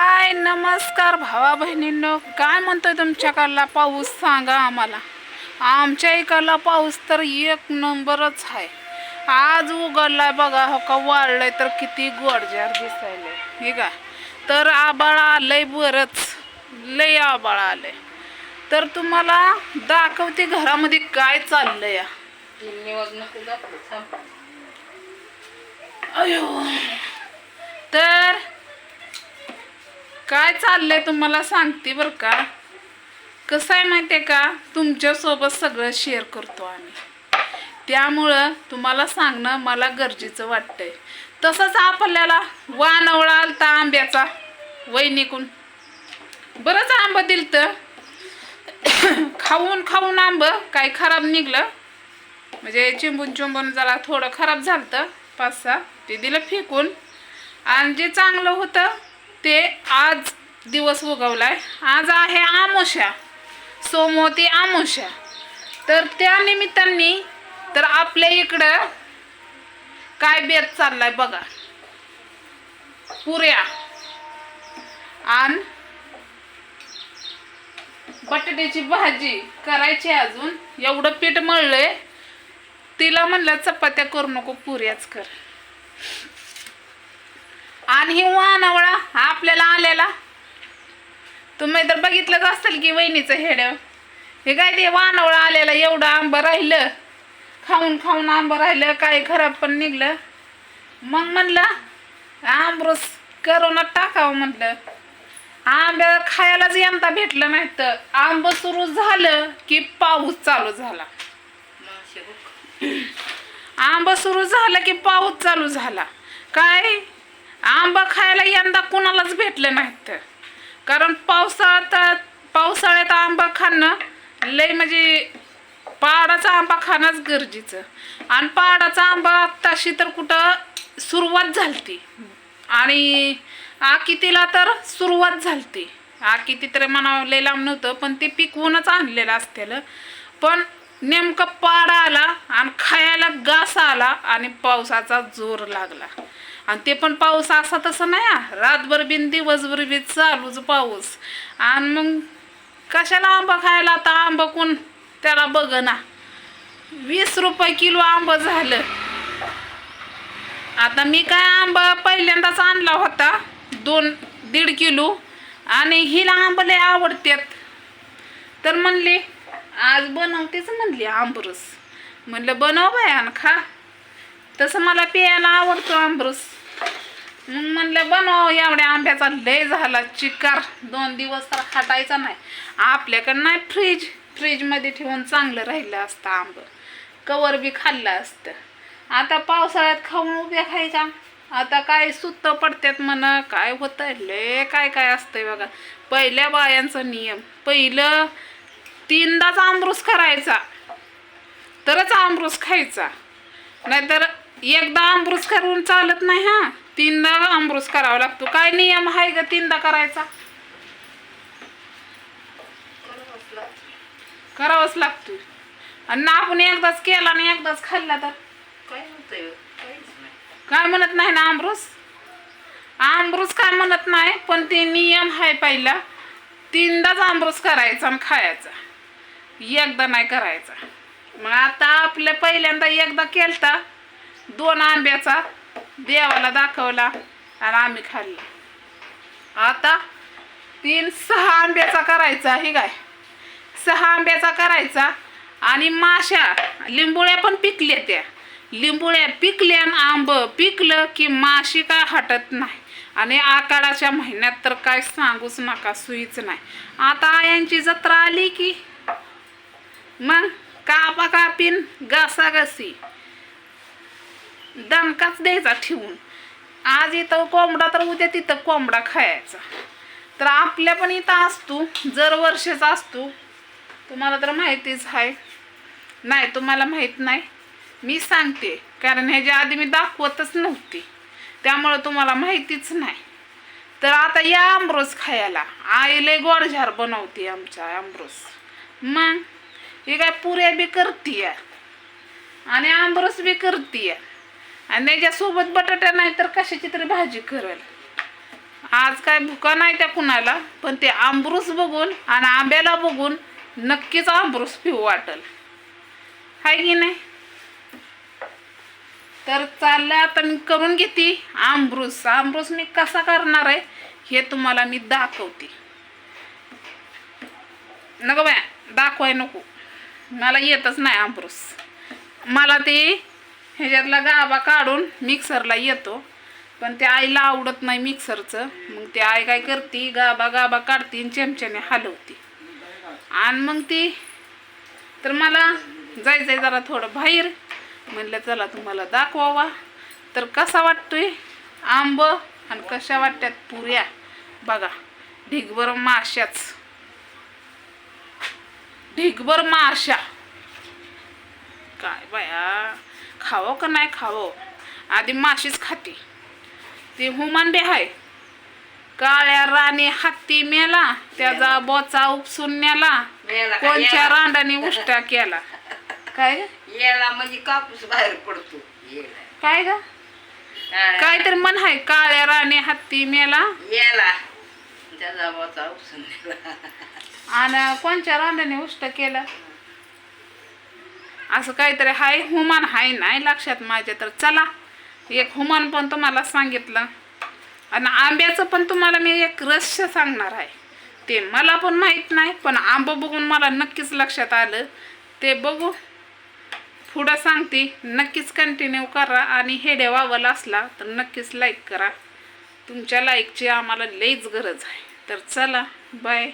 हाय नमस्कार भावा बहिणींनो, काय म्हणतोय तुमच्याकडला पाऊस सांगा आम्हाला. आमच्या इकडला पाऊस तर एक नंबरच आहे. आज उघडलाय बघा, हो का वाढलंय तर किती गोडजार दिसायलंय. हे का तर आबाळ आलंय, बरंच लय आबाळ आलंय. तर तुम्हाला दाखवते घरामध्ये काय चाललंय. अयो तर काय चाललंय तुम्हाला सांगते बरं का. कसं आहे माहिती आहे का, तुमच्यासोबत सगळं शेअर करतो आम्ही, त्यामुळं तुम्हाला सांगणं मला गरजेचं वाटतंय. तसंच आपल्याला वानवळा आलता आंब्याचा, वहिनीकून बरंच आंब दिलतं. खाऊन खाऊन आंब काय खराब निघलं, म्हणजे चिंबून चिंबून जरा थोडं खराब झालतं 5-6, ते दिलं फेकून. आणि जे चांगलं होतं ते आज दिवस उगवलाय. आज आहे आमोशा, सोमवती आमोशा. तर त्या निमित्ताने तर आपल्या इकडं काय बेत चाललाय बघा. पुऱ्या आणि बटाट्याची भाजी करायची. अजून एवढं पीठ मळलंय, तिला म्हणलं चपात्या करू नको, पुऱ्याच कर. आणि ही वानवळा आपल्याला आलेला तुम्ही तर बघितलंच असेल की वहिनीचं हेड. हे काय ते वानवळा आलेला, एवढं आंब राहिलं, खाऊन खाऊन आंब राहिलं, काय खराब पण निघलं. मग म्हणलं आंबरस करून टाकावं म्हणलं. आंब्या खायलाच यंदा भेटलं नाही, तर आंब सुरू झालं की पाऊस चालू झाला. आंब सुरू झालं की पाऊस चालू झाला. काय आंबा खायला यंदा कुणालाच भेटलं नाहीत, कारण पावसाळ्यात आंबा खाणं लय, म्हणजे पहाडाचा आंबा खाणंच गरजेचं. आणि पहाडाचा आंबा आत्ताशी तर कुठं सुरुवात झालती, आणि आकितीला तर सुरुवात झालती. आकिती तर म्हणावं लय लांब नव्हतं, पण ते पिकवूनच आणलेलं असतेलं. पण नेमकं पाडा आला आणि खायला घास आला आणि पावसाचा जोर लागला. आणि ते पण पाऊस असा तसं नाही, रातभर बिन दिवसभर बी चालूच पाऊस. आणि मग कशाला आंबा खायला, आता आंबा कोण त्याला बघ ना. 20 रुपये किलो आंबा झालं. आता मी काय आंबा पहिल्यांदाच आणला होता 2-1.5 किलो, आणि हिला आंबा लय आवडतात. तर म्हणली आज बनवतेच म्हणली आंबरस. म्हणलं बनव बाय आणि खा. तसं मला प्यायला आवडतो आंबरस. मग म्हणलं बनव. एवढ्या आंब्याचा लय झाला चिकार, 2 दिवस तर हटायचा नाही. आपल्याकडं नाही फ्रीजमध्ये ठेवून चांगलं राहिलं असतं आंब, कवर बी खाल्लं असतं. आता पावसाळ्यात खाऊन उभ्या खायच्या. आता काय सुत्त पडतात म्हण, काय होतं लय काय काय असतंय बघा. पहिल्या बायांचा नियम, पहिलं 3दाच आंबरस करायचा तरच आंबरस खायचा, नाहीतर एकदा आंबरस करून चालत नाही. 3दा आंबरस करावा लागतो. काय नियम आहे ग 3दा करायचा? करावाच लागतो. आणि आपण एकदाच केला आणि एकदाच खाल्ला तर काय म्हणत नाही ना आंबरस. आंबरस काय म्हणत नाही, पण ते नियम आहे पहिला 3दाच आंबरस करायचा आणि खायचा, एकदा नाही करायचा. मग आता आपल्या पहिल्यांदा एकदा केलता 2 आंब्याचा, देवाला दाखवला आणि आम्ही खाल्ला. आता 3-6 आंब्याचा करायचा. हे काय 6 आंब्याचा करायचा. आणि माश्या लिंबोळ्या पण पिकल्या, त्या लिंबोळ्या पिकल्या आणि आंब पिकलं की माशी काय हटत नाही. आणि आषाढाच्या महिन्यात तर काय सांगूच नका, सुईच नाही. आता आयांची जत्रा आली की मग कापा कापीन घासाघासी दणकाच द्यायचा ठेवून. आज इथं कोंबडा तर उद्या तिथं कोंबडा खायचा. तर आपल्या पण इथं असतो, जर वर्षाचा असतो. तुम्हाला तर माहितीच आहे. नाही तुम्हाला माहीत नाही, मी सांगते, कारण ह्याच्या आधी मी दाखवतच नव्हती, त्यामुळं तुम्हाला माहितीच नाही. तर आता या आंबरस खायला आई लय गोडझार बनवते आमच्या आंबरस. मग हे काय पुऱ्या बी करतीय आणि आंबरस बी करतीय, आणि त्याच्यासोबत बटाटा नाही तर कशाची तरी भाजी करेल. आज काय भुका नाही त्या कुणाला, पण ते आंबरूस बघून आणि आंब्याला बघून नक्कीच आंबरूस पिऊ वाटल, हाय की नाही. तर चाललंय आता मी करून घेते आंबरूस. आंबरूस मी कसा करणार आहे हे तुम्हाला मी दाखवते. नको बाया, दाखवाय नको, मला येतच नाही आंबरूस. मला ते ह्याच्यातला गाभा काढून मिक्सरला येतो, पण ते आईला आवडत नाही मिक्सरचं. मग ते आई काय करते, गाभा काढते आणि चमच्याने हलवते. आणि मग ती तर मला जायचंय जरा थोडं बाहेर, म्हणलं चला तुम्हाला दाखवावा. तर कसा वाटतोय आंब आणि कशा वाटतात पुऱ्या बघा. ढिगभर माशाच, ढिगभर माशा. काय बाया, खावं का नाही खावं, आधी माशीच खाते. ते हुमान बे हाय, काळ्या राणी हत्ती मेला, त्याचा बोचा उपसून नेला, कोणच्या रांडाने उष्टा केला. काय ग? येळा म्हणजे कापूस बाहेर पडतो. काय ग? काय तर मन हाय, काळ्या राणी हत्ती मेला, येळा त्याचा बोचा उपसून नेला. आणि कोणच्या रांडाने उष्ट केलं, असं काहीतरी हाय. हुमान हाय नाही लक्षात माझ्या. तर चला, एक हुमान पण तुम्हाला सांगितलं आणि आंब्याचं पण तुम्हाला मी एक रहस्य सांगणार आहे. ते मला पण माहीत नाही, पण आंब बघून मला नक्कीच लक्षात आलं. ते बघू पुढं सांगते. नक्कीच कंटिन्यू करा आणि हेडे वावला असला तर नक्कीच लाईक करा. तुमच्या लाईकची आम्हाला लईच गरज आहे. तर चला, बाय.